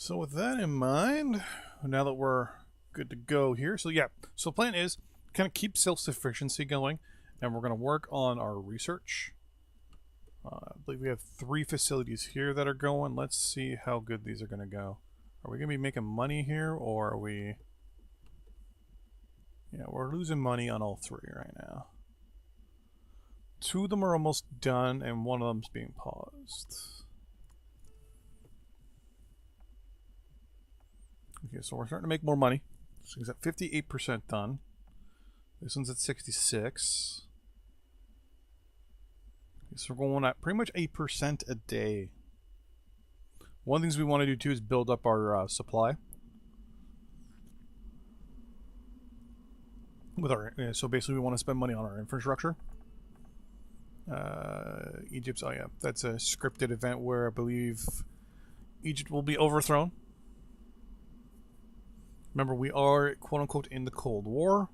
So with that in mind, now that we're good to go here, so the plan is kind of keep self-sufficiency going, and we're going to work on our research. I believe we have 3 facilities here that are going. Let's see how good these are going to go. Are we going to be making money here, or are we... Yeah, we're losing money on all 3 right now. 2 of them are almost done, and 1 of them's being paused. Okay, so we're starting to make more money. So he's at 58% done. This one's at 66. Okay, so we're going at pretty much 8% a day. One of the things we want to do too is build up our supply. With our so basically we want to spend money on our infrastructure. Egypt's, oh yeah, that's a scripted event where I believe Egypt will be overthrown. Remember, we are quote-unquote in the Cold War.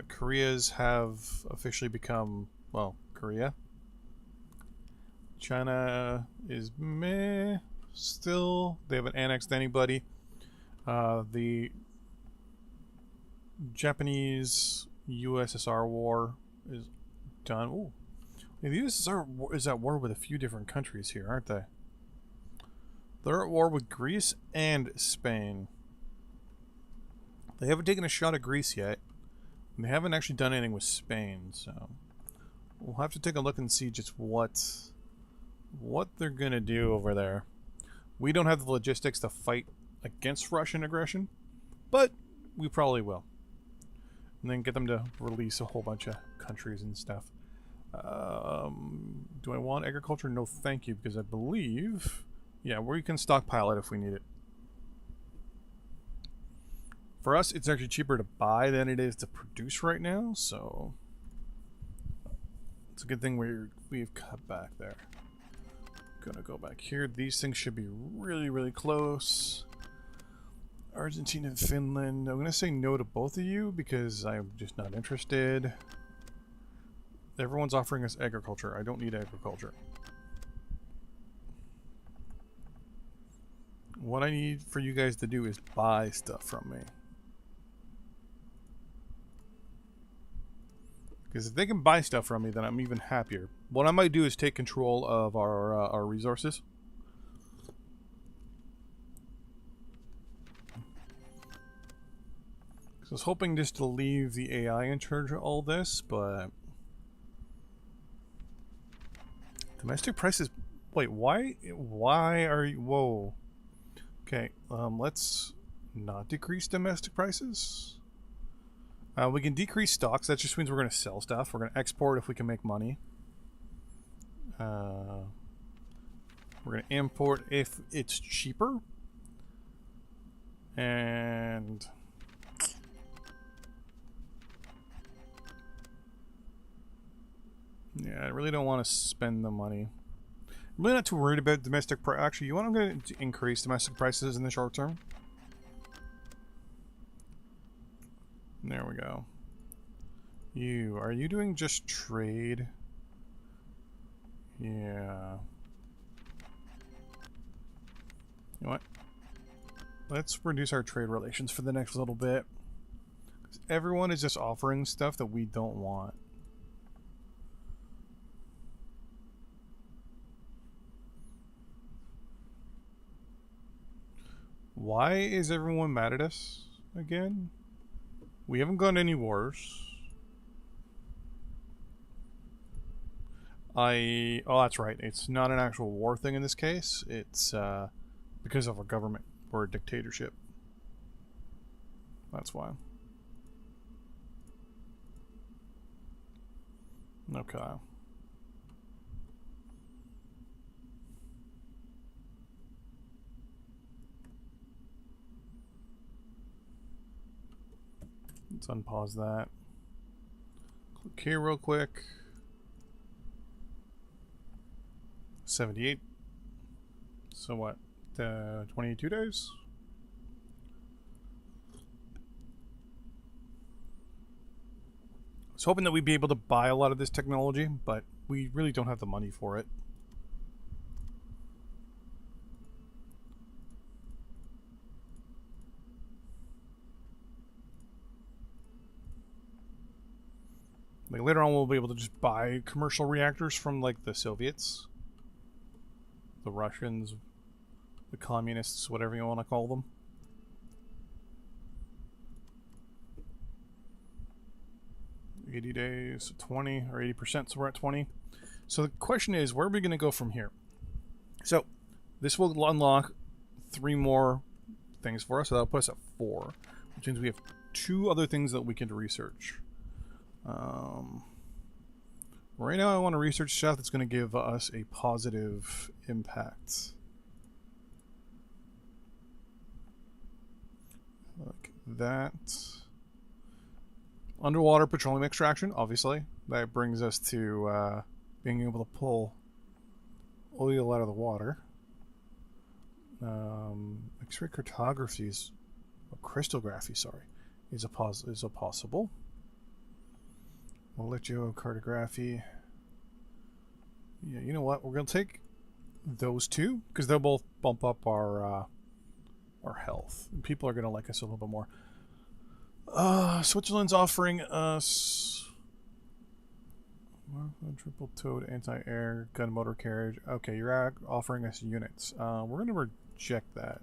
Koreas have officially become, well, Korea. China is meh still. They haven't annexed anybody. The Japanese USSR war is done. Ooh. The USSR is at war with a few different countries here, aren't they? They're at war with Greece and Spain. They haven't taken a shot at Greece yet. And they haven't actually done anything with Spain, so we'll have to take a look and see just what they're gonna do over there. We don't have the logistics to fight against Russian aggression, but we probably will. And then get them to release a whole bunch of countries and stuff. Do I want agriculture? No, thank you, because I believe... Yeah, we can stockpile it if we need it. For us, it's actually cheaper to buy than it is to produce right now, so... It's a good thing we've cut back there. Gonna go back here. These things should be really, really close. Argentina and Finland. I'm gonna say no to both of you because I'm just not interested. Everyone's offering us agriculture. I don't need agriculture. What I need for you guys to do is buy stuff from me. Because if they can buy stuff from me, then I'm even happier. What I might do is take control of our resources. So I was hoping just to leave the AI in charge of all this, but... Domestic prices... Wait, why are you... Whoa. Okay, let's not decrease domestic prices. We can decrease stocks. That just means we're going to sell stuff. We're going to export if we can make money. We're going to import if it's cheaper. And... yeah, I really don't want to spend the money. I'm really not too worried about domestic price. Actually, you want I'm going to increase domestic prices in the short term. There we go. Are you doing just trade? Yeah. You know what? Let's reduce our trade relations for the next little bit. 'Cause everyone is just offering stuff that we don't want. Why is everyone mad at us again? We haven't gone any wars. Oh, that's right. It's not an actual war thing in this case. It's because of our government. We're a dictatorship. That's why. Okay. Let's unpause that. Click here real quick. 78. So what? 22 days? I was hoping that we'd be able to buy a lot of this technology, but we really don't have the money for it. Like later on, we'll be able to just buy commercial reactors from like the Soviets, the Russians, the communists, whatever you want to call them. $80 days, 20 or 80%, so we're at 20. So the question is, where are we going to go from here? So this will unlock 3 more things for us, so that'll put us at 4, which means we have 2 other things that we can research. Right now I want to research stuff that's going to give us a positive impact. Like that. Underwater petroleum extraction, obviously. That brings us to being able to pull oil out of the water. X-ray cartography is, crystallography, sorry, is a possible. Electrocartography. Yeah, you know what? We're gonna take those 2 because they'll both bump up our health. People are gonna like us a little bit more. Switzerland's offering us triple-toed anti-air gun motor carriage. Okay, you're offering us units. We're gonna reject that.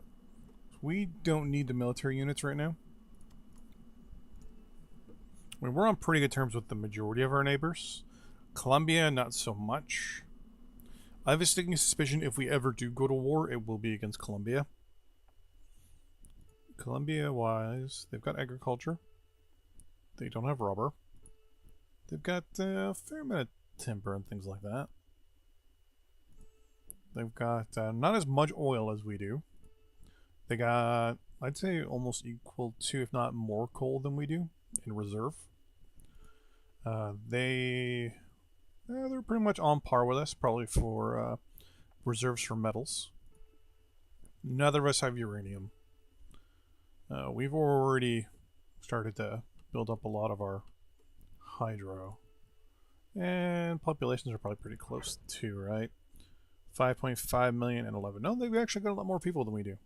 We don't need the military units right now. I mean, we're on pretty good terms with the majority of our neighbors. Colombia, not so much. I have a sticking suspicion if we ever do go to war, it will be against Colombia. Colombia-wise, they've got agriculture. They don't have rubber. They've got a fair amount of timber and things like that. They've got not as much oil as we do. They got, I'd say, almost equal to, if not more coal than we do in reserve. They're pretty much on par with us, probably for reserves for metals. Neither of us have uranium. We've already started to build up a lot of our hydro. And populations are probably pretty close too, right? 5.5 million and 11. No, they've actually got a lot more people than we do.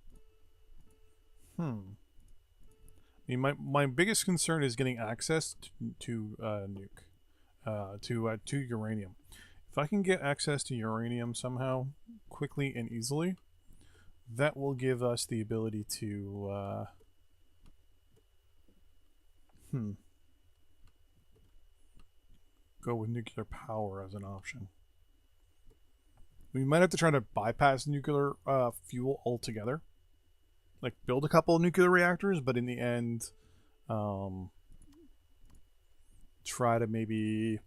I mean, my biggest concern is getting access to uranium. If I can get access to uranium somehow, quickly and easily, that will give us the ability to go with nuclear power as an option. We might have to try to bypass nuclear fuel altogether. Like, build a couple of nuclear reactors, but in the end, try to maybe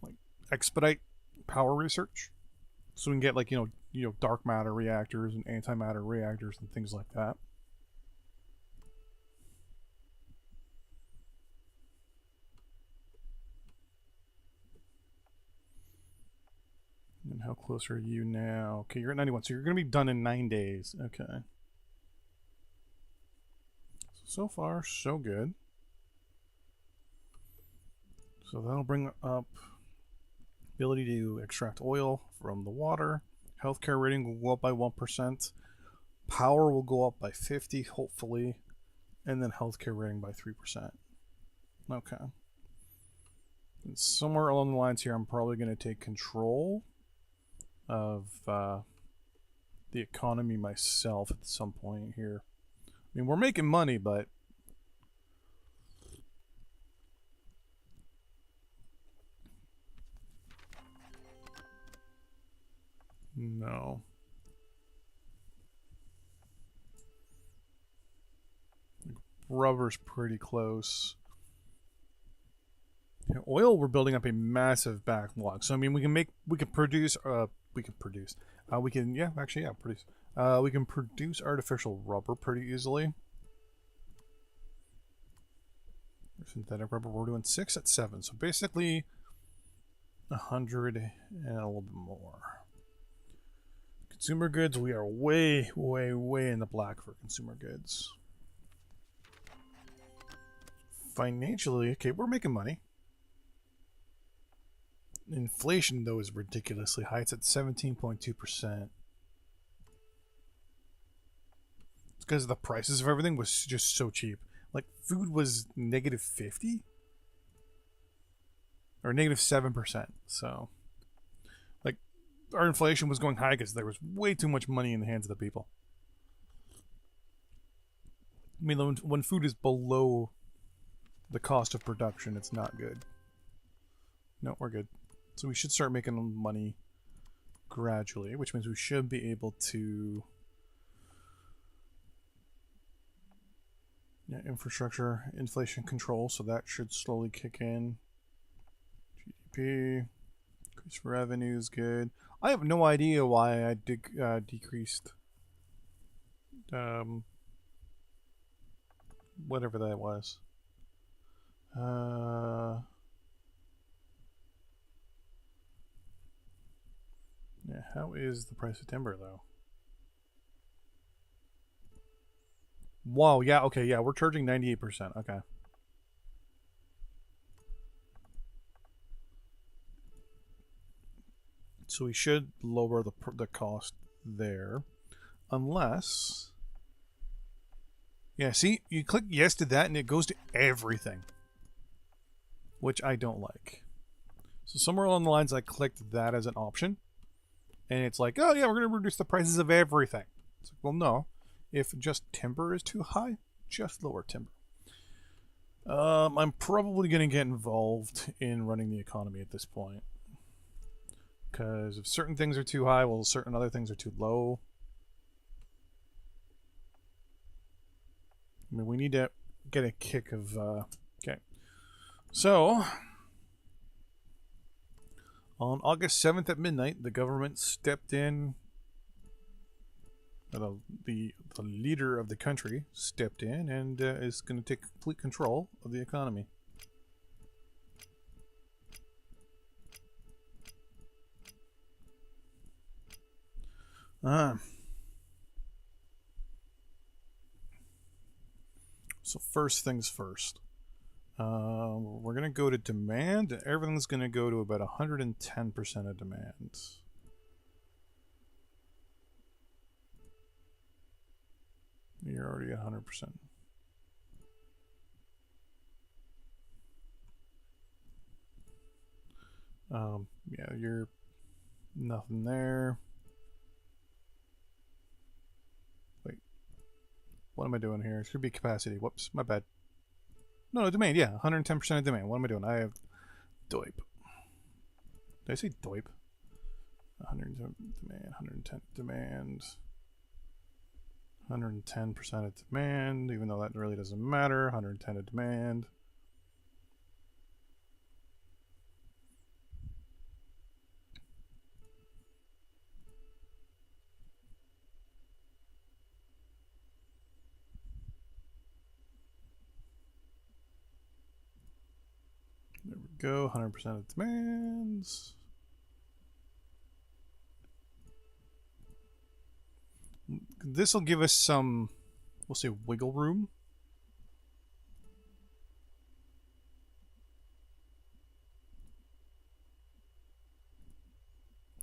like expedite power research, so we can get like you know dark matter reactors and antimatter reactors and things like that. And how close are you now? Okay, you're at 91, so you're going to be done in 9 days. Okay. So far, so good. So that'll bring up ability to extract oil from the water. Healthcare rating will go up by 1%. Power will go up by 50, hopefully. And then healthcare rating by 3%. Okay. And somewhere along the lines here, I'm probably going to take control of the economy myself at some point here. I mean, we're making money, but no. Rubber's pretty close. Oil, we're building up a massive backlog. So I mean, we can produce. We can produce artificial rubber pretty easily. Synthetic rubber, we're doing 6 at 7. So basically 100 and a little bit more. Consumer goods, we are way, way, way in the black for consumer goods. Financially, okay, we're making money. Inflation, though, is ridiculously high. It's at 17.2%. It's because the prices of everything was just so cheap. Like, food was -50? or -7%. So, like, our inflation was going high because there was way too much money in the hands of the people. I mean, when food is below the cost of production, it's not good. No, we're good. So we should start making money gradually, which means we should be able to... Yeah, infrastructure, inflation control, so that should slowly kick in. GDP, increased revenue is good. I have no idea why I decreased whatever that was. Yeah, how is the price of timber though? Wow, yeah, okay, yeah, we're charging 98%. Okay. So we should lower the cost there. Unless... Yeah, see, you click yes to that and it goes to everything. Which I don't like. So somewhere along the lines I clicked that as an option. And it's like, oh yeah, we're going to reduce the prices of everything. It's like, well, no. If just timber is too high, just lower timber. I'm probably going to get involved in running the economy at this point. Because if certain things are too high, well, certain other things are too low. I mean, we need to get a kick of... okay. So, on August 7th at midnight, the government stepped in... The leader of the country stepped in and is going to take complete control of the economy. So first things first. We're going to go to demand. Everything's going to go to about 110% of demand. You're already at 100%. Yeah, you're nothing there. Wait. What am I doing here? It should be capacity. Whoops, my bad. No, demand, yeah. 110% of demand. What am I doing? I have doip. Did I say doip? 110 demand, 110 demand. 110% of demand, even though that really doesn't matter. 110 of demand. There we go, 100% of demands. This will give us some, we'll say, wiggle room.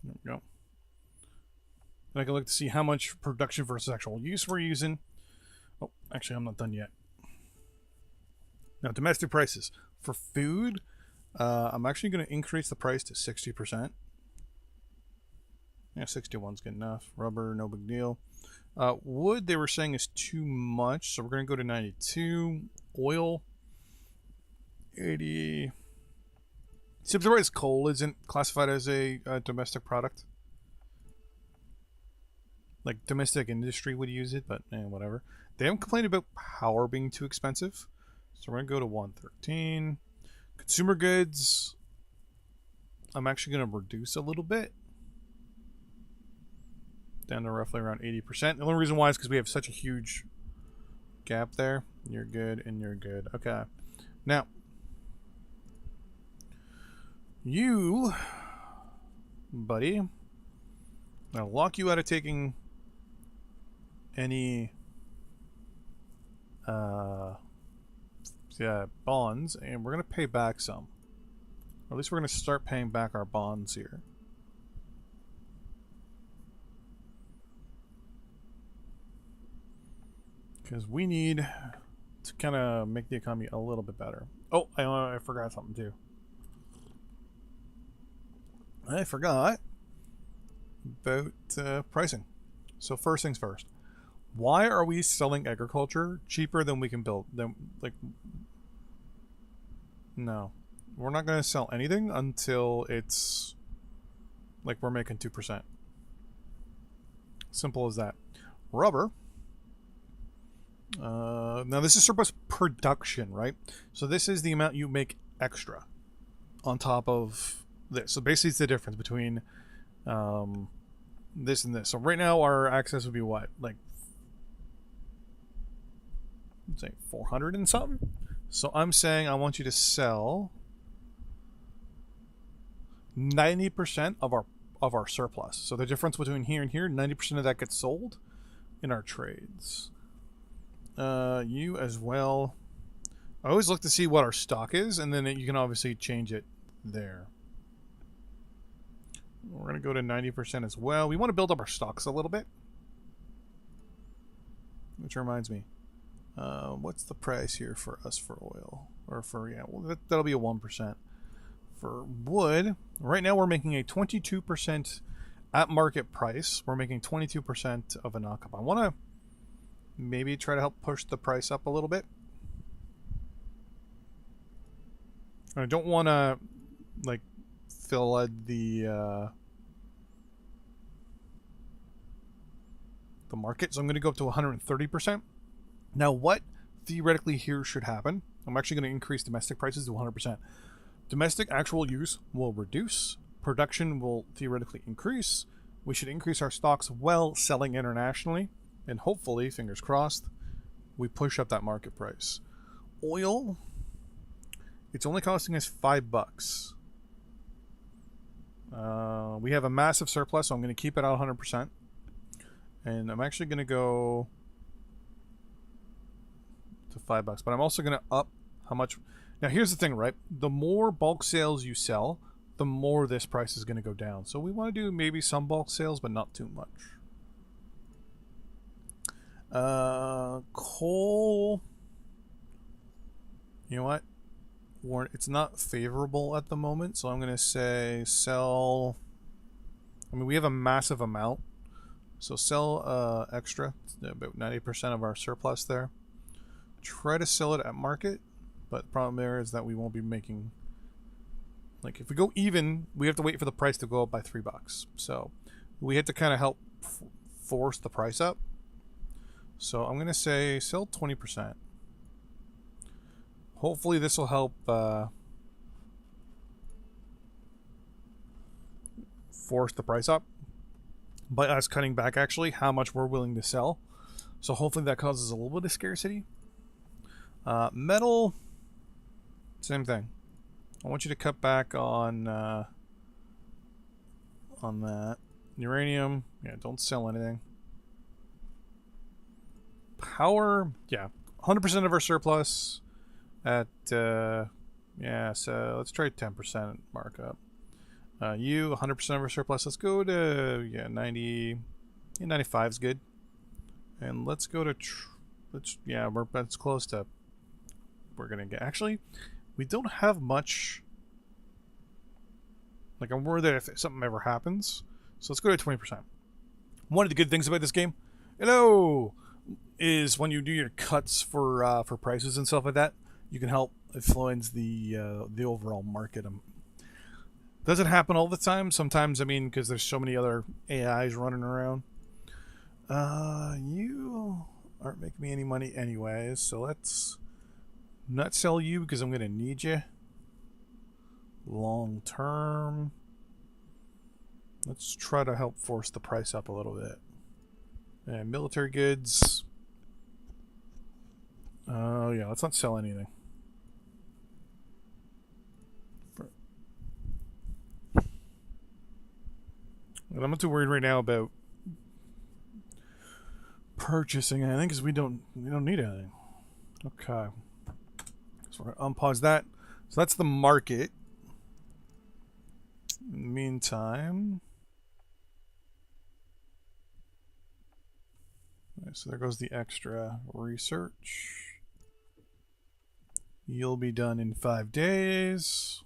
There we go. And I can look to see how much production versus actual use we're using. Oh, actually, I'm not done yet. Now, domestic prices. For food, I'm actually going to increase the price to 60%. Yeah, 61's good enough. Rubber, no big deal. Wood, they were saying, is too much, so we're going to go to 92. Oil, 80. See, I'm surprised coal isn't classified as a domestic product. Like, domestic industry would use it, but whatever. They haven't complained about power being too expensive. So we're going to go to 113. Consumer goods, I'm actually going to reduce a little bit. Down to roughly around 80%. The only reason why is because we have such a huge gap there. You're good and you're good. Okay. Now, you, buddy, I'll lock you out of taking any bonds, and we're going to pay back some. Or at least we're going to start paying back our bonds here. Because we need to kind of make the economy a little bit better. Oh, I forgot something too. I forgot about pricing. So first things first. Why are we selling agriculture cheaper than we can build? No. We're not going to sell anything until it's like we're making 2%. Simple as that. Rubber. Now this is surplus production, right? So this is the amount you make extra on top of this. So basically it's the difference between this and this. So right now our access would be what? Like, say 400 and something? So I'm saying I want you to sell 90% of our surplus. So the difference between here and here, 90% of that gets sold in our trades. You as well. I always look to see what our stock is, and then you can obviously change it there. We're going to go to 90% as well. We want to build up our stocks a little bit. Which reminds me. What's the price here for us for oil? Or for, yeah, well, that'll be a 1%. For wood, right now we're making a 22% at market price. We're making 22% of a knock-up. I want to maybe try to help push the price up a little bit. I don't want to, like, flood the market, so I'm going to go up to 130%. Now, what theoretically here should happen? I'm actually going to increase domestic prices to 100%. Domestic actual use will reduce. Production will theoretically increase. We should increase our stocks while selling internationally. And hopefully, fingers crossed, we push up that market price. Oil, it's only costing us $5. We have a massive surplus, so I'm going to keep it at 100%. And I'm actually going to go to $5, but I'm also going to up how much. Now here's the thing, right? The more bulk sales you sell, the more this price is going to go down. So we want to do maybe some bulk sales, but not too much. Coal. You know what? It's not favorable at the moment, so I'm going to say sell. I mean, we have a massive amount, so sell extra, about 90% of our surplus there. Try to sell it at market, but the problem there is that we won't be making, like, if we go even, we have to wait for the price to go up by $3. So we had to kind of help force the price up. So I'm going to say sell 20%. Hopefully this will help force the price up by us cutting back actually how much we're willing to sell. So hopefully that causes a little bit of scarcity. Metal, same thing. I want you to cut back on that. Uranium, yeah, don't sell anything. Power, yeah, 100% of our surplus at, yeah, so let's try 10% markup. 100% of our surplus, let's go to, yeah, 90, yeah, 95 is good. And let's go to, yeah, that's close to, we're going to get, actually, we don't have much, like, I'm worried that if something ever happens, so let's go to 20%. One of the good things about this game, hello, is when you do your cuts for prices and stuff like that, you can help influence the overall market. Does it happen all the time? Sometimes, I mean, because there's so many other AIs running around. You aren't making me any money anyways, so let's not sell you because I'm going to need you long term. Let's try to help force the price up a little bit. And military goods. Yeah, let's not sell anything. And I'm not too worried right now about purchasing anything because we don't need anything. Okay. So we're gonna unpause that. So that's the market. In the meantime, so there goes the extra research. You'll be done in 5 days.